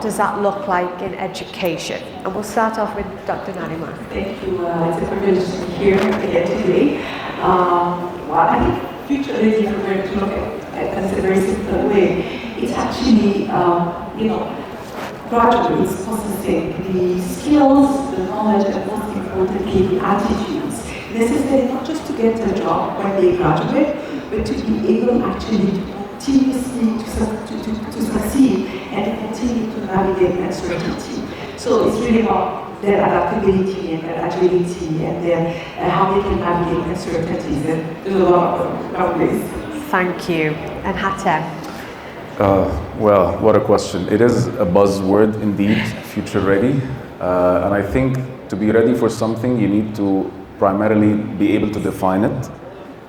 does that look like in education? And we'll start off with Dr. Narima. Thank you. It's a privilege to be here again today. I think future ready, if we're going to look at it in a very simple way, it's actually, graduates possessing the skills, the knowledge, and most importantly, the attitudes necessary not just to get a job when they graduate, but to be able actually to continuously to succeed and continue to navigate uncertainty. So it's really about their adaptability and their agility and their how they can navigate uncertainties. And there's a lot of ways. Thank you. And Hatem? Well, what a question. It is a buzzword indeed, future ready. And I think to be ready for something, you need to primarily be able to define it.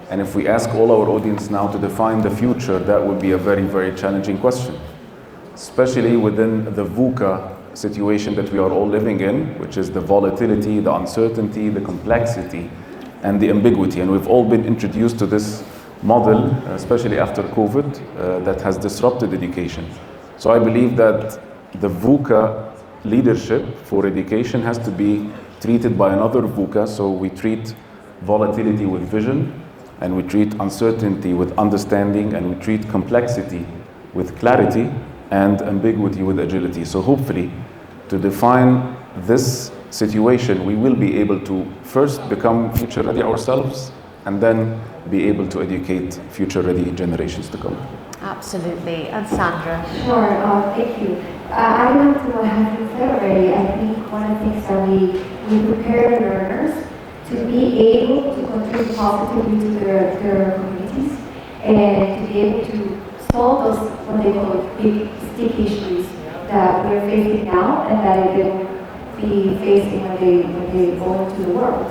And if we ask all our audience now to define the future, that would be a very, very challenging question, especially within the VUCA situation that we are all living in, which is the volatility, the uncertainty, the complexity, and the ambiguity. And we've all been introduced to this model, especially after COVID, that has disrupted education. So I believe that the VUCA leadership for education has to be treated by another VUCA. So we treat volatility with vision, and we treat uncertainty with understanding, and we treat complexity with clarity, and ambiguity with agility. So hopefully, to define this situation, we will be able to first become future ready ourselves, and then be able to educate future ready generations to come. Absolutely. And Sandra? Sure, thank you. Adding on to what has been said already, I think one of the things that we prepare learners to be able to contribute positively to their communities and to be able to solve those, what they call big stick issues that we're facing now and that they will be facing when they go into the world.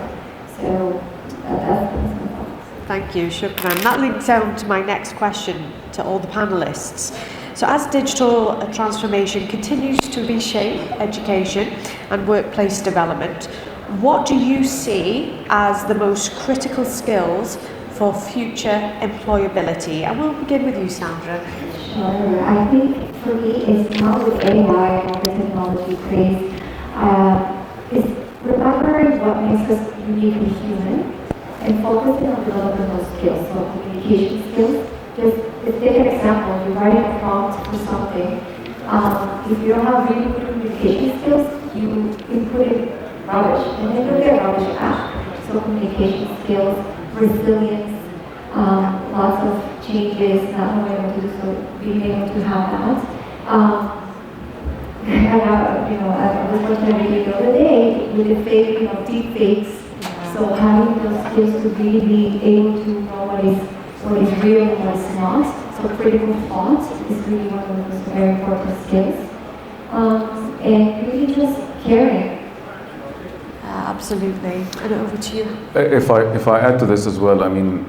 So that's my thoughts. Thank you, Shukran. That links down to my next question to all the panelists. So as digital transformation continues to reshape education and workplace development, what do you see as the most critical skills for future employability? And we'll begin with you, Sandra. Sure. I think for me, it's now with AI and all the technology craze, is remembering what makes us uniquely human and focusing on developing those skills, so communication skills. Just take an example, you're writing a prompt for something. If you don't have really good communication skills, you input it rubbish, and then you'll get rubbish back. So communication skills, resilience, lots of changes, not knowing what to do, so being able to have that. I was watching a video the other day with the fake, deep fakes. So having those skills to really be able to know what is real and what is not. So critical thought is really one of those very important skills. And really just caring. Absolutely. And over to you. If I add to this as well, I mean,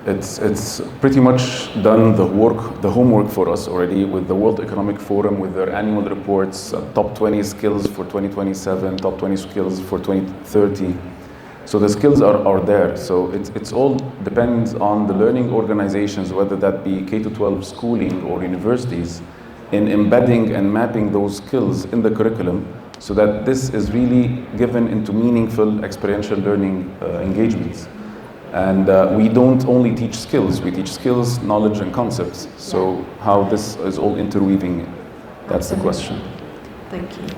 it's pretty much done the homework for us already with the World Economic Forum, with their annual reports, top 20 skills for 2027, top 20 skills for 2030. So the skills are there. So it's all depends on the learning organizations, whether that be K-12 schooling or universities, in embedding and mapping those skills in the curriculum, so that this is really given into meaningful experiential learning engagements. And we don't only teach skills, we teach skills, knowledge, and concepts. So how this is all interweaving, that's the question. Thank you.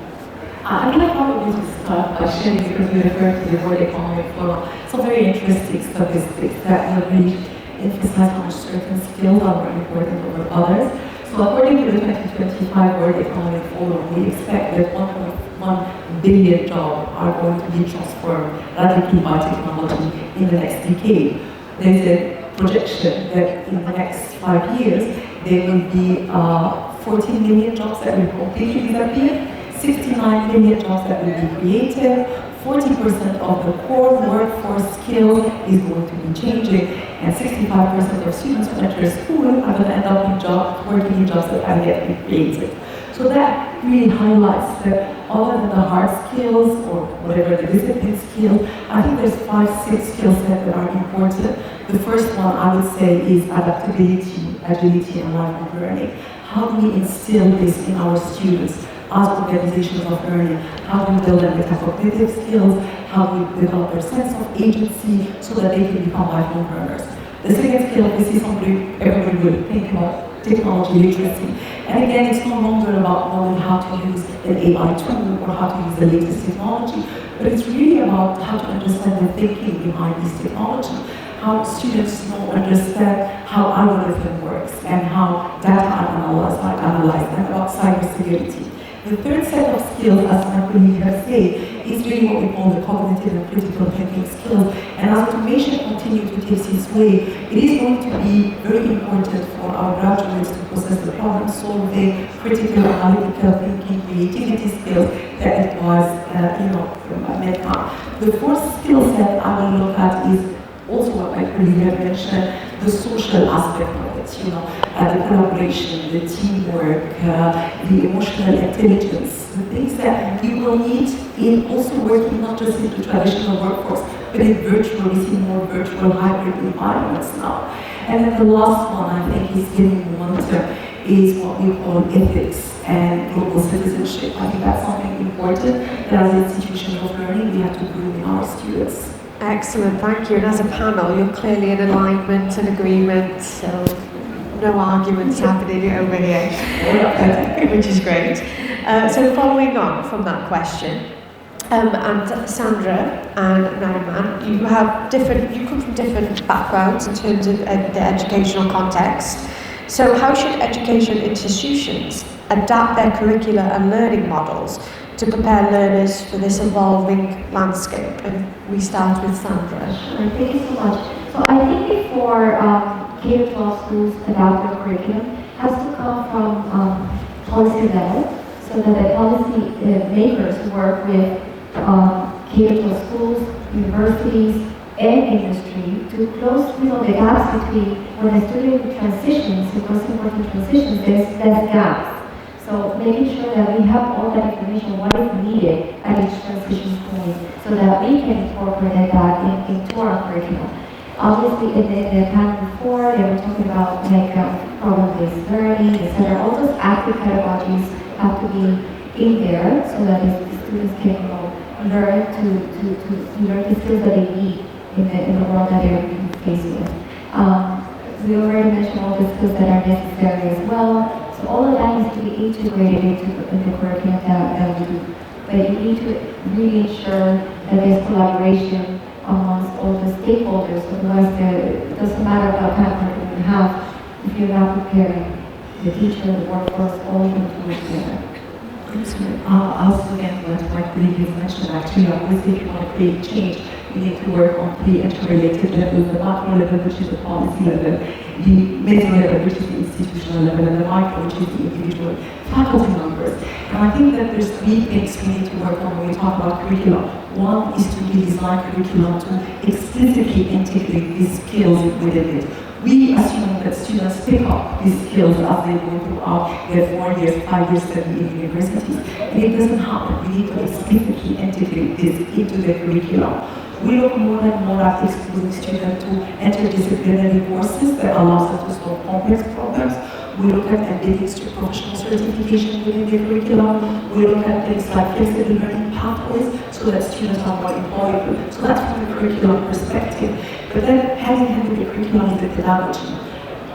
I'd like to use this question because we referred to the World Economic Forum. Some very interesting statistics that really emphasize how much certain skills are more important over others. So according to the 2025 World Economic Forum, we expect that 1.1 billion jobs are going to be transformed radically by technology in the next decade. There's a projection that in the next 5 years, there will be 14 million jobs that will completely disappear, 69 million jobs that will be created, 40% of the core workforce skills is going to be changing, and 65% of students who enter school are going to end up working in jobs that have yet been created. So that really highlights that other than the hard skills or whatever the discipline skills, I think there's 5-6 skill sets that are important. The first one I would say is adaptability, agility, and lifelong learning. How do we instill this in our students? as organizations of learning. How do you build them metacognitive skills? How do you develop their sense of agency so that they can become lifelong learners? The second skill, this is something everybody will think about, technology literacy. And again, it's no longer about knowing how to use an AI tool or how to use the latest technology, but it's really about how to understand the thinking behind this technology, how students understand how algorithm works and how data are analyzed, and about cybersecurity. The third set of skills, as my colleague has said, is really what we call the cognitive and critical thinking skills. And as automation continues to take its way, it is going to be very important for our graduates to possess the problem solving, critical analytical thinking, creativity skills that it was, from The fourth skill set I will look at is also what my colleague had mentioned, the social aspect of it, the collaboration, the teamwork, the emotional intelligence, the things that you will need in also working not just in the traditional workforce, but in virtual, we see more virtual hybrid environments now. And then the last one I think is getting momentum is what we call ethics and global citizenship. I think that's something important that as institutions of learning we have to groom in our students. Excellent, thank you. And as a panel, you're clearly in alignment and agreement, so no arguments happening over here, which is great. So following on from that question, and Sandra and Nariman, you come from different backgrounds in terms of the educational context. So how should education institutions adapt their curricula and learning models to prepare learners for this evolving landscape? And we start with Sandra. Sure, thank you so much. So I think before K-12 schools adapt their curriculum has to come from policy level, so that the policy makers work with K-12 schools, universities, and industry to close the gaps between when a student transitions, because important transitions, there's gaps. So making sure that we have all that information, what is needed at each transition point, so that we can incorporate that into our curriculum. Obviously, in the panel before, they were talking about problem-based learning, etc. All those active pedagogies have to be in there, so that the students can learn to learn the skills that they need in the world that they're faced with. We already mentioned all the skills that are necessary as well. So all of that needs to be integrated into the curriculum that we do. But you need to really ensure that there's collaboration amongst all the stakeholders, otherwise it doesn't matter what kind of curriculum you have if you're not preparing the teacher, the workforce, all of them to work together. Also, again, what my colleague has mentioned, actually, obviously, if you want to create change, you need to work on three interrelated levels: the macro level, which is the policy level, the meso level, which is the institutional level, and the micro, which is the individual faculty numbers. And I think that there's three things we need to work on when we talk about curriculum. One is to redesign curriculum to explicitly integrate these skills within it. We assume that students pick up these skills as they go throughout their 4 years, 5 years study in universities. And it doesn't happen. We need to explicitly integrate this into the curriculum. We look more and more at exposing students to interdisciplinary courses that allows them to solve complex problems. We look at embedding professional certification within the curriculum. We look at things like flexible learning pathways so that students are more employable. So that's from the curriculum perspective. But then hand in hand with the curriculum is the pedagogy.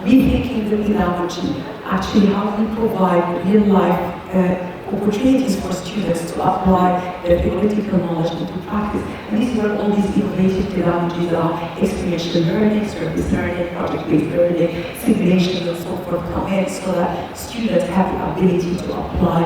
Rethinking the pedagogy, actually how we provide real-life opportunities for students to apply their theoretical knowledge into practice. And this is where all these innovative pedagogies are: experiential learning, service learning, project-based learning, simulations, and so forth come in, so that students have the ability to apply,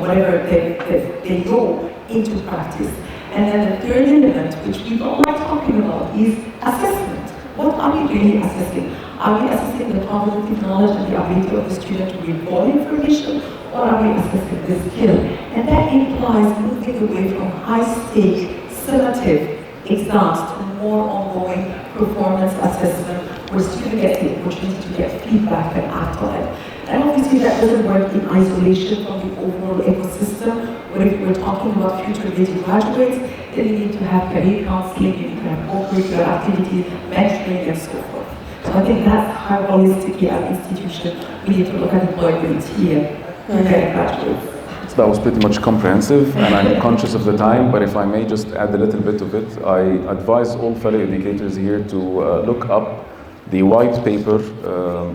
whatever they know into practice. And then the third element, which we don't like talking about, is assessment. What are we really assessing? Are we assessing the cognitive knowledge and the ability of the student to recall information, or are we assessing the skill? And that implies moving away from high-stake, summative exams to more ongoing performance assessment, where students get the opportunity to get feedback and act on it. And obviously that doesn't work in isolation from the overall ecosystem. But if we're talking about future-ready graduates, then you need to have career counseling, you need to have co-curricular activities, mentoring, and so forth. So I think that's how holistically as an institution we need to look at employability and preparing graduates. So that was pretty much comprehensive, and I'm conscious of the time, but if I may just add a little bit of it, I advise all fellow educators here to look up the white paper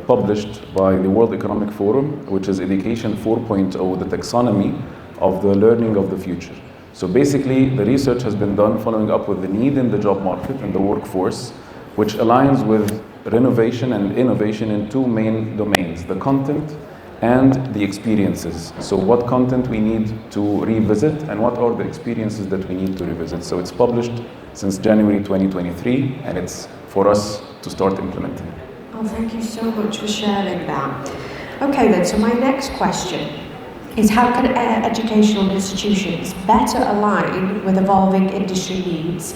published by the World Economic Forum, which is Education 4.0, the taxonomy of the learning of the future. So basically, the research has been done following up with the need in the job market and the workforce, which aligns with renovation and innovation in two main domains, the content and the experiences. So what content we need to revisit and what are the experiences that we need to revisit. So it's published since January 2023, and it's for us to start implementing. Oh, thank you so much for sharing that. Okay then, so my next question is how can educational institutions better align with evolving industry needs,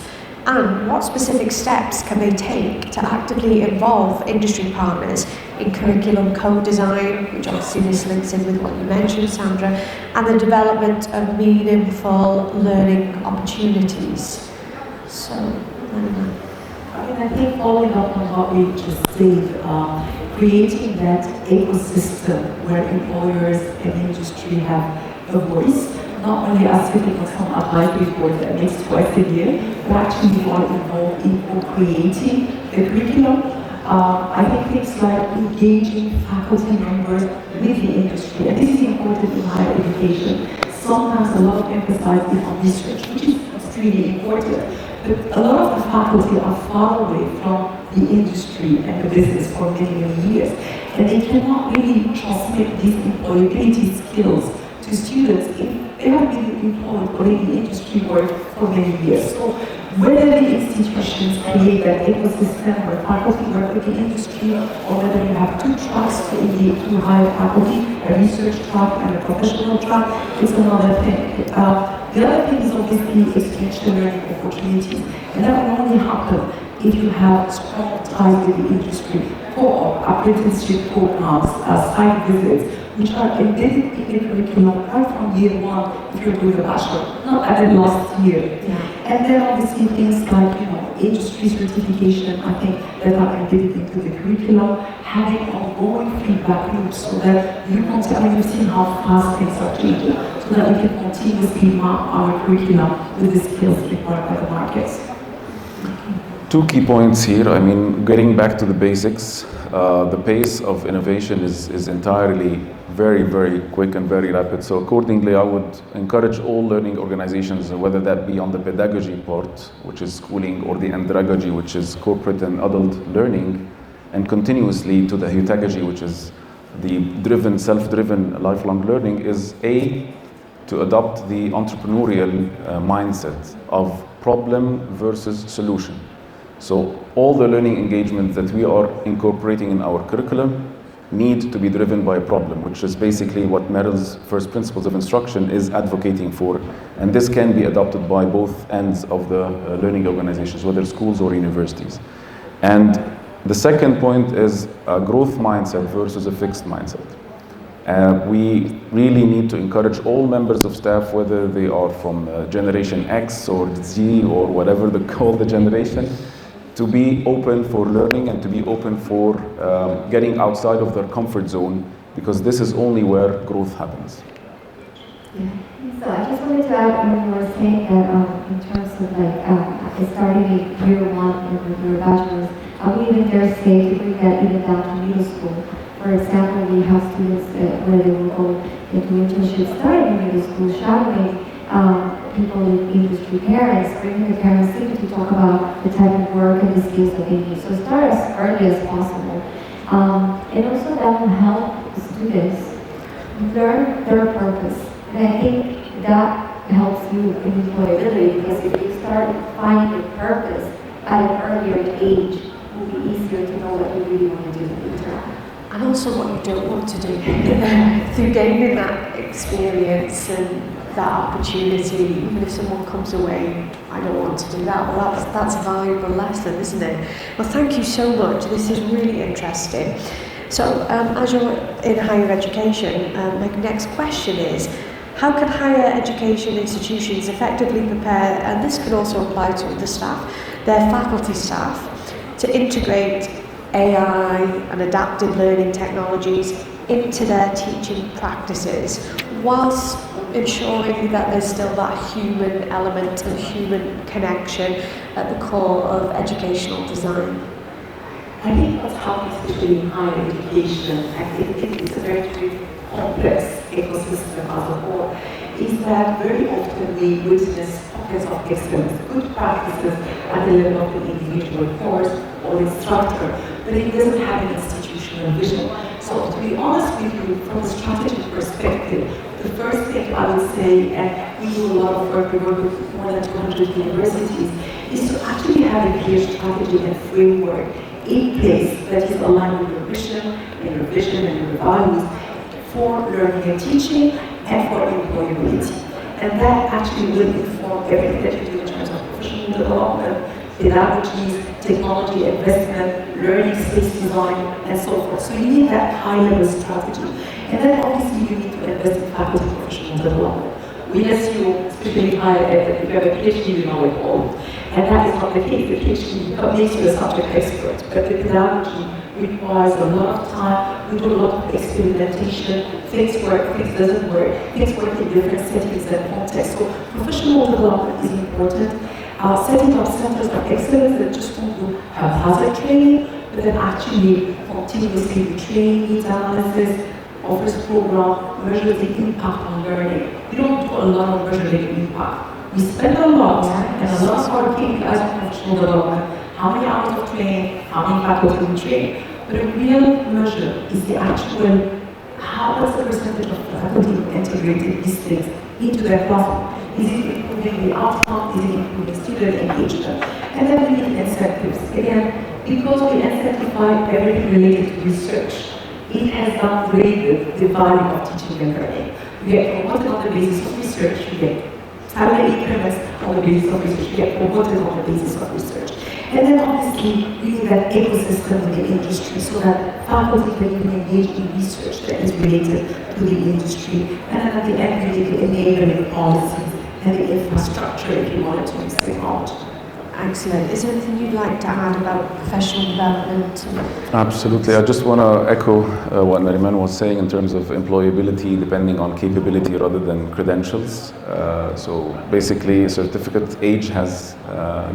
and what specific steps can they take to actively involve industry partners in curriculum co-design, which obviously this links in with what you mentioned, Sandra, and the development of meaningful learning opportunities. So, I think following up on what we just said, creating that ecosystem where employers and industry have a voice, not only us sitting on some advisory board that meets twice a year, but actually we are involved in co-creating the curriculum. I think things like engaging faculty members with the industry, and this is important in higher education. Sometimes a lot of emphasis is on research, which is extremely important. But a lot of the faculty are far away from the industry and the business for many, many years. And they cannot really transmit these employability skills to students if they have been employed or in the industry work for many years. So whether the institutions create that ecosystem where faculty work with the industry, or whether you have two tracks to engage to hire faculty, a research track and a professional track, is another thing. The other thing is obviously exchange learning opportunities, and that will only happen if you have strong ties with the industry, co-op, apprenticeship programs, site visits, which are embedded in the curriculum right from year one if you're doing a bachelor, not at the last year. And then obviously things like, industry certification, I think, that are embedded into the curriculum, having ongoing feedback loops so that you can tell you've seen how fast things are changing, so that we can continuously map our curriculum with the skills required by the markets. Two key points here. I mean, getting back to the basics, the pace of innovation is entirely very, very quick and very rapid. So accordingly, I would encourage all learning organizations, whether that be on the pedagogy part, which is schooling, or the andragogy, which is corporate and adult learning, and continuously to the heutagogy, which is the driven, self-driven lifelong learning, is to adopt the entrepreneurial mindset of problem versus solution. So all the learning engagements that we are incorporating in our curriculum need to be driven by a problem, which is basically what Merrill's first principles of instruction is advocating for. And this can be adopted by both ends of the learning organizations, whether schools or universities. And the second point is a growth mindset versus a fixed mindset. We really need to encourage all members of staff, whether they are from Generation X or Z or whatever they call the generation, to be open for learning and to be open for getting outside of their comfort zone, because this is only where growth happens. Yeah. So I just wanted to add, when you were saying that in terms of starting in year one and with your bachelor's, I would even dare say to bring that even down to middle school. For example, we have students where they will go into internships starting in middle school, shadowing people in industry, parents, bringing the parents in to talk about the type of work and the skills that they need. So start as early as possible. And also that will help the students learn their purpose. And I think that helps you in employability, because if you start finding your purpose at an earlier age, it will be easier to know what you really want to do later. And also what you don't want to do. Through gaining that experience and that opportunity, even if someone comes away, I don't want to do that, well that's a valuable lesson, isn't it? Well, thank you so much. This is really interesting. So as you're in higher education, my next question is, how can higher education institutions effectively prepare, and this can also apply to the staff, their faculty staff, to integrate AI and adaptive learning technologies into their teaching practices whilst ensuring that there's still that human element and human connection at the core of educational design? I think what's happening, especially in higher education, and it's a very complex ecosystem as a whole, is that very often we witness pockets of excellence, good practices at the level of the individual course or instructor, but it doesn't have an institutional vision. So to be honest with you, from a strategic perspective, the first thing I would say, and we do a lot of work, we work with more than 200 universities, is to actually have a clear strategy and framework in place that is aligned with your mission and your vision and your values for learning and teaching and for employability. And that actually will inform everything that you do in terms of professional development, pedagogies, technology investment, learning space design, and so forth. So you need that high-level strategy. And then obviously you need to invest in faculty professional development. We assume, especially higher ed, that if you have a PhD, you know it all. And that is not the case. The PhD makes you a subject expert, but the pedagogy requires a lot of time. We do a lot of experimentation. Things work, things doesn't work. Things work in different settings and contexts. So professional development is important. Setting up centers of excellence that just don't do haphazard training, but then actually continuously retrain, needs analysis, offers program, measure the impact on learning. We don't do a lot of measuring impact. We spend a lot, and a lot of our KPIs on professional development. How many hours of training, how many faculty we train. But a real measure is the actual, what's the percentage of faculty who integrated these things into their classroom? Is it improving the outcome? Is it improving student engagement? And then we need incentives. Again, because we incentivize everything related to research, it has downgraded the value of teaching and learning. We get promoted on the basis of research, we get salary increments on the basis of research, we get promoted on the basis of research. And then obviously, we need that ecosystem in the industry so that faculty can even engage in research that is related to the industry. And then at the end, we need the enabling policies and the infrastructure if you want to use technology. Excellent. Is there anything you'd like to add about professional development? Absolutely. I just want to echo what Nariman was saying in terms of employability depending on capability rather than credentials. So basically, certificate age has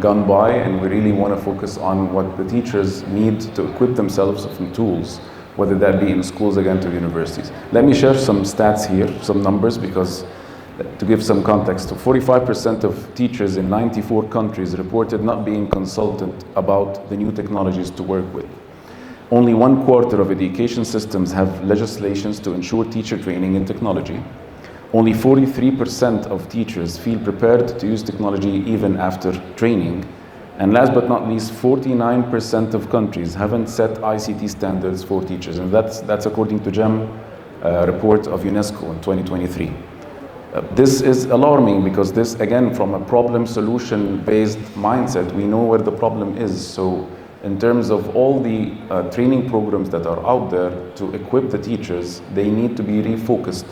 gone by, and we really want to focus on what the teachers need to equip themselves with tools, whether that be in schools, again, to universities. Let me share some stats here, some numbers, because to give some context, 45% of teachers in 94 countries reported not being consulted about the new technologies to work with. Only 1/4 of education systems have legislations to ensure teacher training in technology. Only 43% of teachers feel prepared to use technology even after training. And last but not least, 49% of countries haven't set ICT standards for teachers. And that's according to GEM report of UNESCO in 2023. This is alarming because this, again, from a problem-solution-based mindset, we know where the problem is. So in terms of all the training programs that are out there to equip the teachers, they need to be refocused.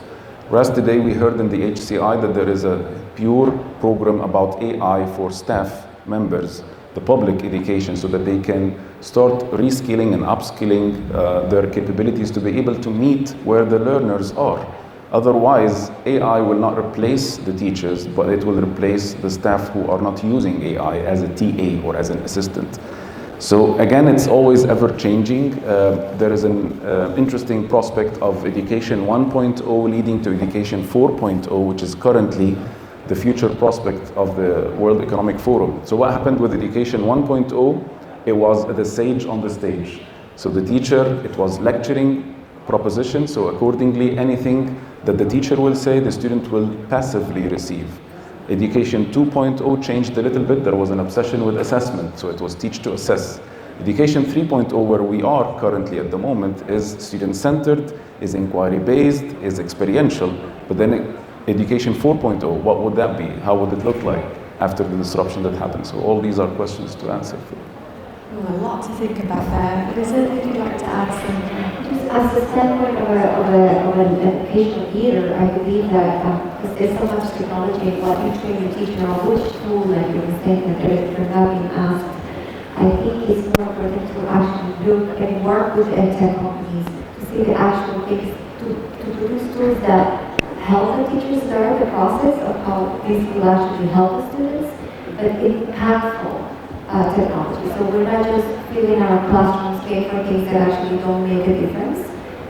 Whereas today we heard in the HCI that there is a pure program about AI for staff members, the public education, so that they can start reskilling and upskilling their capabilities to be able to meet where the learners are. Otherwise, AI will not replace the teachers, but it will replace the staff who are not using AI as a TA or as an assistant. So again, it's always ever changing. There is an interesting prospect of Education 1.0 leading to Education 4.0, which is currently the future prospect of the World Economic Forum. So what happened with Education 1.0? It was the sage on the stage. So the teacher, it was lecturing proposition, so accordingly anything that the teacher will say, the student will passively receive. Education 2.0 changed a little bit. There was an obsession with assessment, so it was teach to assess. Education 3.0, where we are currently at the moment, is student-centered, is inquiry-based, is experiential. But then Education 4.0, what would that be? How would it look like after the disruption that happened? So all these are questions to answer. A lot to think about there. Is there anything you'd like to add, Sandra? Just as a standpoint of an educational leader, I believe that because there's so much technology and what you train your teacher on, which tool, like you were saying, that they're not being asked, I think it's more important to actually look and work with tech companies to see the actual things, to produce tools that help the teachers learn the process of how these will actually help the students, but impactful technology. So we're not just filling our classrooms space for things that actually don't make a difference,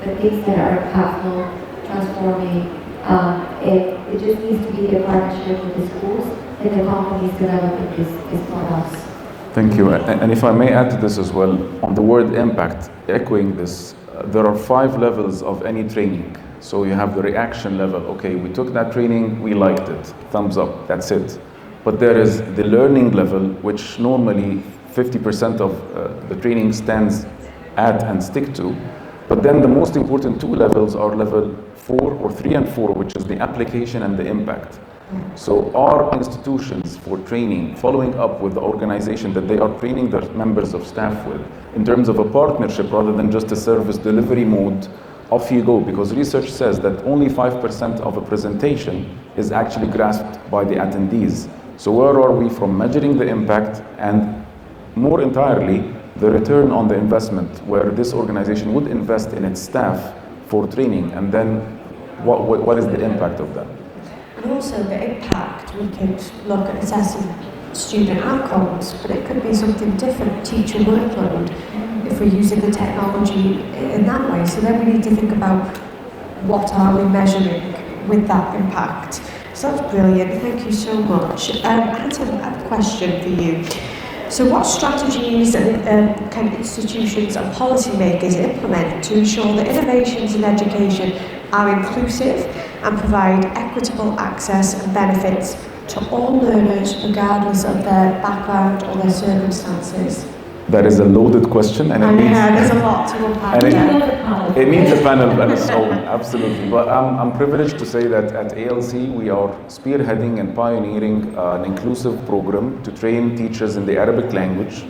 but things that are impactful, transforming. It just needs to be the partnership with the schools and the companies developing these products. Thank you. And if I may add to this as well, on the word impact, echoing this, there are 5 levels of any training. So you have the reaction level. Okay, we took that training, we liked it, thumbs up, that's it. But there is the learning level, which normally 50% of the training stands at and stick to. But then the most important 2 levels are level 4 or 3 and 4, which is the application and the impact. So our institutions for training, following up with the organization that they are training their members of staff with, in terms of a partnership rather than just a service delivery mode, off you go, because research says that only 5% of a presentation is actually grasped by the attendees. So where are we from measuring the impact and more entirely the return on the investment, where this organization would invest in its staff for training, and then what is the impact of that? And also the impact, we could look at assessing student outcomes, but it could be something different, teacher workload, if we're using the technology in that way. So then we need to think about what are we measuring with that impact. So that's brilliant, thank you so much. I had a question for you. So what strategies can institutions and policymakers implement to ensure that innovations in education are inclusive and provide equitable access and benefits to all learners regardless of their background or their circumstances? That is a loaded question, and there's a lot to unpack. It needs a panel on its own, absolutely. But I'm privileged to say that at ALC we are spearheading and pioneering an inclusive program to train teachers in the Arabic language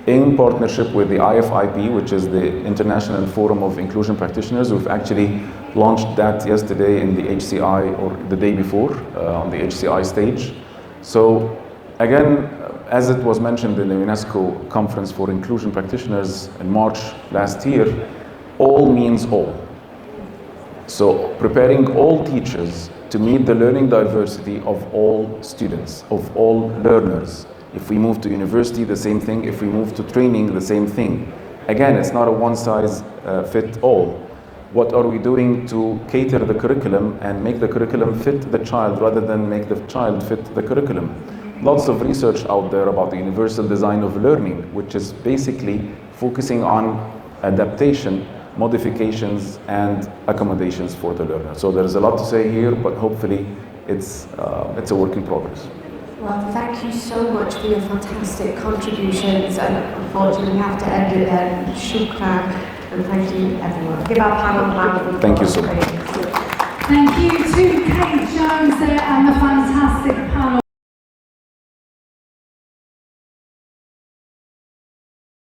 in partnership with the IFIP, which is the International Forum of Inclusion Practitioners. We've actually launched that yesterday in the HCI, or the day before, on the HCI stage. So again, as it was mentioned in the UNESCO Conference for Inclusion Practitioners in March last year, all means all. So preparing all teachers to meet the learning diversity of all students, of all learners. If we move to university, the same thing. If we move to training, the same thing. Again, it's not a one-size-fits-all. What are we doing to cater the curriculum and make the curriculum fit the child rather than make the child fit the curriculum? Lots of research out there about the universal design of learning, which is basically focusing on adaptation, modifications, and accommodations for the learner. So there's a lot to say here, but hopefully it's a work in progress. Well, thank you so much for your fantastic contributions, and unfortunately we have to end it then. Shukran, and thank you everyone. Give our panel a round of applause. Thank you so much. Thank you to Kate Jones.